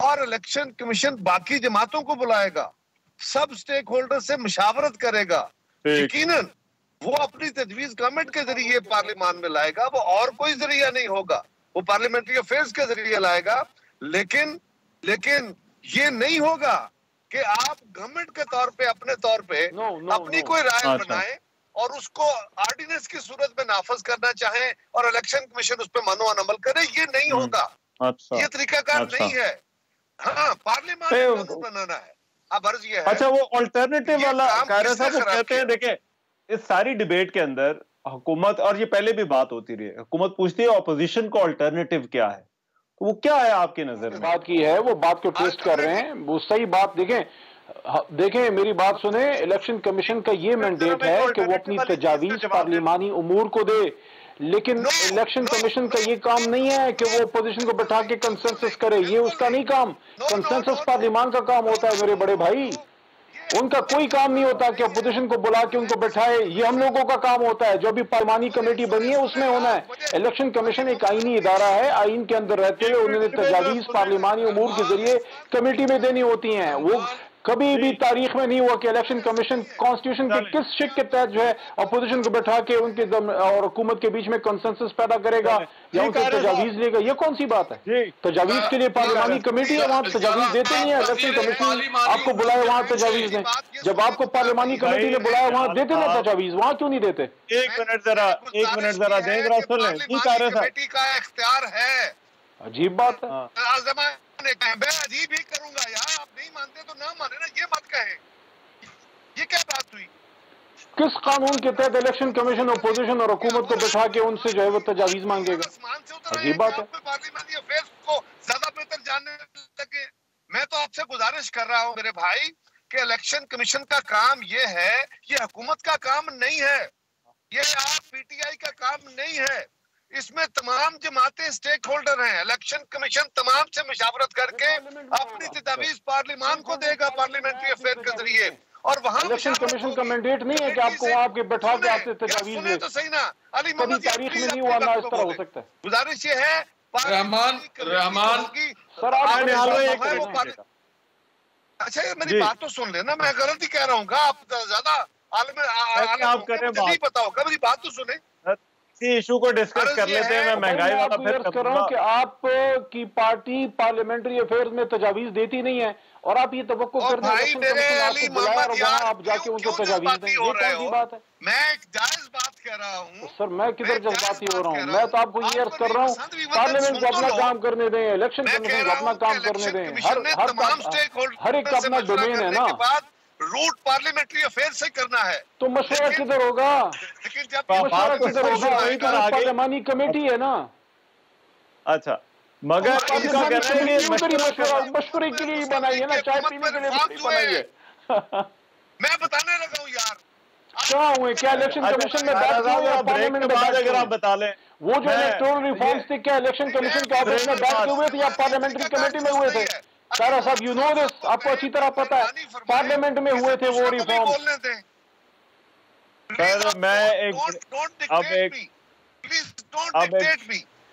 और इलेक्शन कमीशन बाकी जमातों को बुलाएगा, सब स्टेक होल्डर से मशावरत करेगा। यकीनन वो अपनी तजवीज गवर्नमेंट के जरिए पार्लियामान में लाएगा, वो और कोई जरिया नहीं होगा, वो पार्लियामेंट्री अफेयर्स के जरिए लाएगा। लेकिन ये नहीं होगा कि आप गवर्नमेंट के तौर पे अपने तौर पे अपनी कोई राय बनाएं और उसको ऑर्डिनेंस की सूरत में नाफज करना चाहें और इलेक्शन कमीशन उस पर मनो अमल करे। ये नहीं होगा। ये तरीकाकार नहीं है। हाँ, पार्लियामान में कानून बनाना है। अब अर्ज ये है। अच्छा, वो अल्टरनेटिव वाला कारी साहब वो कहते हैं, देखें इस सारी डिबेट के अंदर हुकूमत, और ये पहले भी बात होती रही है, हुकूमत पूछती है ऑपोजिशन को अल्टरनेटिव क्या है, तो वो क्या है आपकी नजर में? बात की है, वो बात को ट्विस्ट कर रहे हैं, वो सही बात। देखें मेरी बात सुने, इलेक्शन कमीशन का ये मैंडेट है कि वो अपनी तजावीज पार्लियामानी उमूर को दे, लेकिन इलेक्शन कमीशन का ये काम नहीं है कि वो अपोजिशन को बैठा के कंसेंसस करे, ये उसका नहीं काम। कंसेंसस पार्लियामान का काम होता है मेरे बड़े भाई, उनका कोई काम नहीं होता कि अपोजिशन को बुला के उनको बैठाए, ये हम लोगों का काम होता है। जो भी पार्लिमानी कमेटी बनी है उसमें होना है। इलेक्शन कमीशन एक आईनी इदारा है, आइन के अंदर रहते हुए उन्होंने तजावीज पार्लिमानी उमूर के जरिए कमेटी में देनी होती हैं। वो कभी भी तारीख में नहीं हुआ कि इलेक्शन कमीशन कॉन्स्टिट्यूशन के किस शिक के तहत जो है अपोजिशन को बैठा के उनके और हुकूमत के बीच में कंसेंसस पैदा करेगा या उनसे तजावीज लेगा। ये कौन सी बात है? तजावीज के लिए पार्लिमानी कमेटी है, वहां तजावीज देते नहीं है। इलेक्शन कमीशन आपको बुलाए वहां तजावीज दें, जब आपको पार्लिमानी कमेटी ने बुलाया वहां देते ना तजावीज, वहां क्यों नहीं देते? एक मिनट जरा दें, सुन लें। कमेटी का इख्तियार है, अजीब बात है। मैं अजीब ही करूंगा यार, आप नहीं मानते तो ना माने ना, ये मत कहें। ये क्या बात हुई? किस कानून के तहत इलेक्शन कमीशन अपोजिशन और हुकूमत को बैठा के उनसे जो है वो तजावीज मांगेगा? अजीब बात है। पार्लियामेंटी अफेयर्स को ज्यादा बेहतर जानने लगे। मैं तो आपसे गुजारिश कर रहा हूं मेरे भाई कि इलेक्शन कमीशन का काम ये है, ये हुकूमत का काम नहीं है, ये आप पीटीआई का काम नहीं है। इसमें तमाम जमातें स्टेक होल्डर हैं। इलेक्शन कमीशन तमाम से मशावरत करके अपनी तजावीज पार्लियामान को देगा पार्लियामेंट्री अफेयर के जरिए, और वहाँ इलेक्शन कमीशन का मैंडेट नहीं है कि आपको वहाँ के बैठा के आपसे तजावीज ले। तो सही ना अली कभी तारीख में नहीं हुआ ना इस तरह हो सकता है। गुजारिश ये है रहमान सर आप अच्छा मेरी बात तो सुन लेना, मैं गलत ही कह रहा हूँ, आप ज्यादा आप नहीं पता होगा, मेरी बात तो सुने। इशू को डिस्कस कर लेते हैं। मैं महंगाई वाला फिर कर रहा हूँ कि आपकी पार्टी पार्लियामेंट्री अफेयर्स में तजावीज देती नहीं है और आप ये तवक्को कर रहे हैं आप जाके उनको तजावीज दें, ये कौन सी बात है? मैं एक जायज बात कह रहा हूँ सर, मैं किधर जज्बाती हो रहा हूँ? मैं तो आपको ये अर्ज कर रहा हूँ पार्लियामेंट को अपना काम करने दें, इलेक्शन कमीशन को अपना काम करने दें। हर एक का अपना डोमेन है ना, रूट पार्लियामेंट्री अफेयर से करना है। तो मशवरा किधर होगा? लेकिन जब मशवरा किधर होगा? पार्लियामानी कमेटी है ना। अच्छा, मगर मशवरे के लिए बनाई है ना, चाय पीने के लिए बनाई है। मैं बताने लगा हूँ यार, क्या हुए? क्या इलेक्शन कमीशन में बात हुई या पार्लियामेंट में बात? अगर आप बता लें वो जो इलेक्टोरल रिफॉर्म्स थे, क्या इलेक्शन कमीशन के ऑफिस में बैठ के हुए थे या पार्लियामेंट्री कमेटी में हुए थे? सारा साहब यू नो दिस, आपको अच्छी तरह पता है, पार्लियामेंट में हुए थे वो रिफॉर्म। सर मैं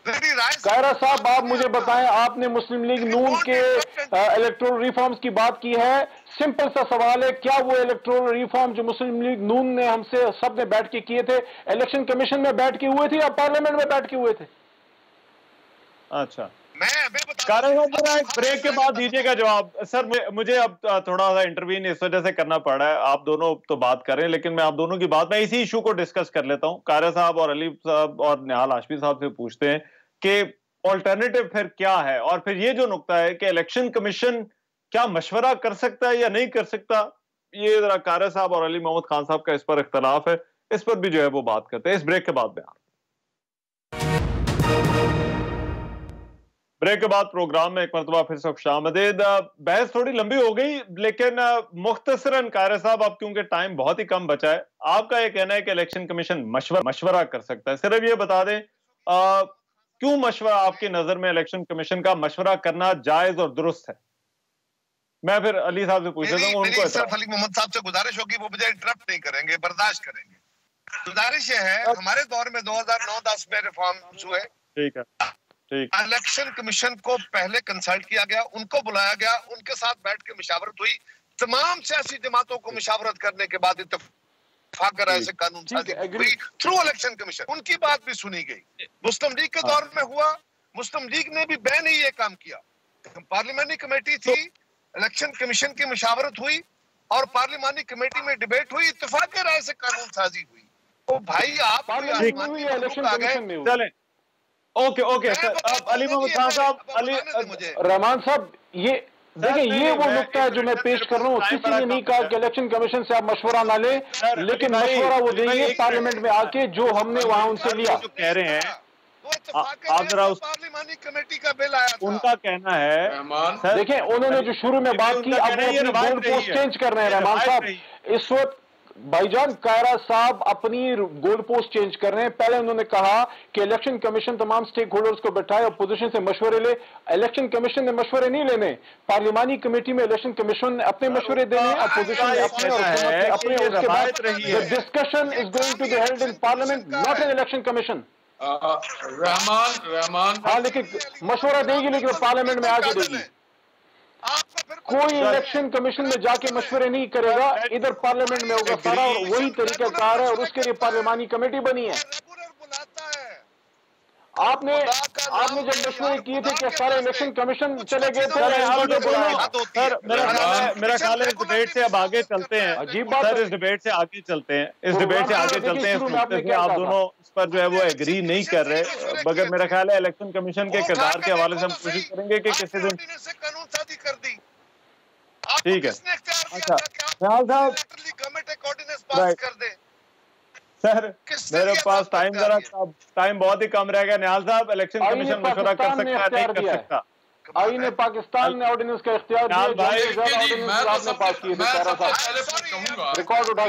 कायरा साहब आप मुझे बताएं, आपने मुस्लिम लीग नून के इलेक्टोरल रिफॉर्म्स की बात की है। सिंपल सा सवाल है, क्या वो इलेक्टोरल रिफॉर्म जो मुस्लिम लीग नून ने हमसे सबने बैठ के किए थे, इलेक्शन कमीशन में बैठ के हुए थे या पार्लियामेंट में बैठ के हुए थे? अच्छा, ब्रेक के बाद दीजिएगा जवाब। सर मुझे अब थोड़ा सा इंटरव्यून इस वजह से करना पड़ रहा है, आप दोनों तो बात कर रहे हैं लेकिन मैं आप दोनों की बात, मैं इसी इशू को डिस्कस कर लेता हूं। कारा साहब और अली साहब और निहाल हाशमी साहब से पूछते हैं कि ऑल्टरनेटिव फिर क्या है, और फिर ये जो नुकता है कि इलेक्शन कमीशन क्या मशवरा कर सकता है या नहीं कर सकता, ये जरा कारा साहब और अली मोहम्मद खान साहब का इस पर इख्तलाफ है, इस पर भी जो है वो बात करते हैं इस ब्रेक के बाद में। ब्रेक के बाद प्रोग्राम में एक मरतबा फिर से खुशामदीद। बहस थोड़ी लंबी हो गई लेकिन मुख्तसरन कायरा साहब, अब क्योंकि टाइम बहुत ही कम बचा है, आपका ये कहना है कि इलेक्शन कमीशन मशवरा कर सकता है। सिर्फ ये बता दें क्यों मशवरा, आपकी नजर में इलेक्शन कमीशन का मशवरा करना जायज और दुरुस्त है? मैं फिर अली साहब से पूछ लेता हूँ। उनको सिर्फ अली मोहम्मद साहब से गुजारिश होगी, वो मुझे इंटरप्ट नहीं करेंगे, बर्दाश्त करेंगे। गुजारिश ये है, हमारे दौर में 2009-10 में रिफॉर्म्स हुए, ठीक है, इलेक्शन कमीशन को पहले कंसल्ट किया गया, उनको बुलाया गया, उनके साथ बैठ के मुशावरत हुई, तमाम सियासी जमातों को मुशावरत करने के बाद इत्तेफाक राय से कानून साजी हुई थ्रू इलेक्शन कमीशन। उनकी बात भी सुनी गई। मुस्लिम लीग के दौर में हुआ, मुस्लिम लीग ने भी बैन ही ये काम किया। पार्लियामानी कमेटी थी, इलेक्शन कमीशन की मुशावरत हुई और पार्लियामानी कमेटी में डिबेट हुई, इत्तेफाक राय से कानून साजी हुई। तो भाई आप चलें, ओके सर। अब अली मोहम्मद खान साहब, अली रहमान साहब, ये देखिए ये वो नुकता है जो मैं पेश कर रहा हूँ। किसी ने नहीं कहा कि इलेक्शन कमीशन से आप मशवरा ना लें, लेकिन मशवरा वो देंगे पार्लियामेंट में आके जो हमने वहां उनसे लिया। जो कह रहे हैं आप जरा उस पार्लियामानी कमेटी का बिल आया था, उनका कहना है, देखिए उन्होंने जो शुरू में बात की, अब वो अपनी बोर्ड पोस्ट चेंज कर रहे हैं। रहमान साहब, इस वक्त भाईजान कायरा साहब अपनी गोल पोस्ट चेंज कर रहे हैं। पहले उन्होंने कहा कि इलेक्शन कमीशन तमाम स्टेक होल्डर्स को बैठाए, अपोजिशन से मशवरे ले। इलेक्शन कमीशन ने मशवरे नहीं लेने, पार्लिमानी कमेटी में इलेक्शन कमीशन ने अपने मशवरे देने, अपोजिशन ने अपने और अपने। उसके बाद discussion is going to be held in parliament, not in election commission. Rahman हाँ, लेकिन मशवरा देगी, लेकिन पार्लियामेंट में आके देगी। कोई इलेक्शन कमीशन में जाके मशवरे नहीं करेगा, इधर पार्लियामेंट में होगा सारा, और वही तरीकाकार है, और उसके लिए पार्लियामानी कमेटी बनी है। आपने जब मशवरे किए थे कि सारे इलेक्शन कमीशन चले गए थे। सर मेरा ख्याल है इस डिबेट से अब आगे चलते हैं। अजीब बात सर, इस डिबेट से आगे चलते हैं, इस डिबेट से आगे चलते हैं। इस मुद्दे पे आप दोनों इस पर जो है वो एग्री नहीं कर रहे, मगर मेरा ख्याल है इलेक्शन कमीशन के किरदार के हवाले से हम कोशिश करेंगे कि किसी दिन कानून साजी कर दी। ठीक है। अच्छा निहाल साहब, कर दे। सर मेरे पास टाइम बहुत ही कम रह गया। निहाल साहब, इलेक्शन कमीशन मशवरा कर सकता है, नहीं कर सकता? आईन ने पाकिस्तान ने ऑर्डिनेंस का इख्तियार दिया। रिकॉर्ड उठा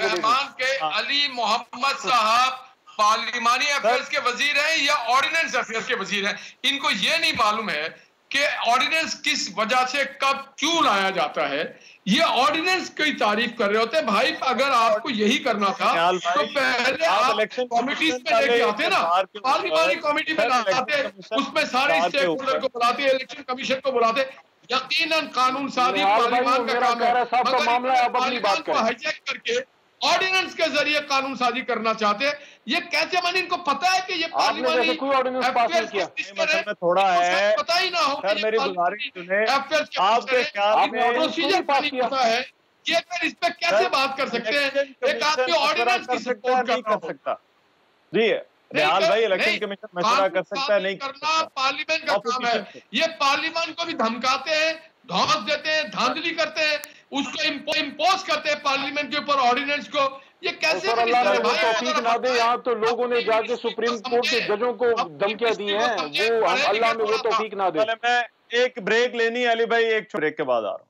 के अली मोहम्मद साहब पार्लिमानी अफेयर्स के वजीर हैं या ऑर्डिनेंस अफेयर्स के वजीर हैं? इनको ये नहीं मालूम है कि ऑर्डिनेंस किस वजह से कब क्यों लाया जाता है। ये ऑर्डिनेंस की तारीफ कर रहे होते हैं। भाई अगर आपको यही करना था तो पहले आप कमिटीज में लेके आते ना, पार्लिमानी कमेटी में लाते, उसमें सारे स्टेक होल्डर को बुलाते, इलेक्शन कमीशन को बुलाते। यकीनन कानून साजी पार्लियामान का काम है, मगर को हाईजैक करके ऑर्डिनेंस के जरिए कानून साजी करना चाहते हैं। ये कैसे बने? इनको पता है कि ये पार्लियामानी कोई ऑर्डिनेंस पास नहीं किया, में थोड़ा है। पता ही ना हो। सर मेरी गुजारिश सुने, आपके ख्याल में प्रोसीजर पास पता है, ये फिर इस पे कैसे बात कर सकते हैं? एक आदमी ऑर्डिनेंस की सपोर्ट नहीं कर सकता। जी निहाल भाई, इलेक्शन कमीशन मशवरा कर सकता है, नहीं करना पार्लियामेंट का काम है। ये पार्लियामेंट को भी धमकाते हैं, धौंस देते हैं, धांधली करते हैं, उसको इम्पोज करते हैं पार्लियामेंट के ऊपर ऑर्डिनेंस को। ये कैसे तौफीक ना दे? यहाँ तो लोगों ने जाके सुप्रीम कोर्ट के जजों को धमकियां दी हैं, वो अल्लाह में वो तौफीक ना दे। मैं एक ब्रेक लेनी है अली भाई, एक ब्रेक के बाद आ रहा हूँ।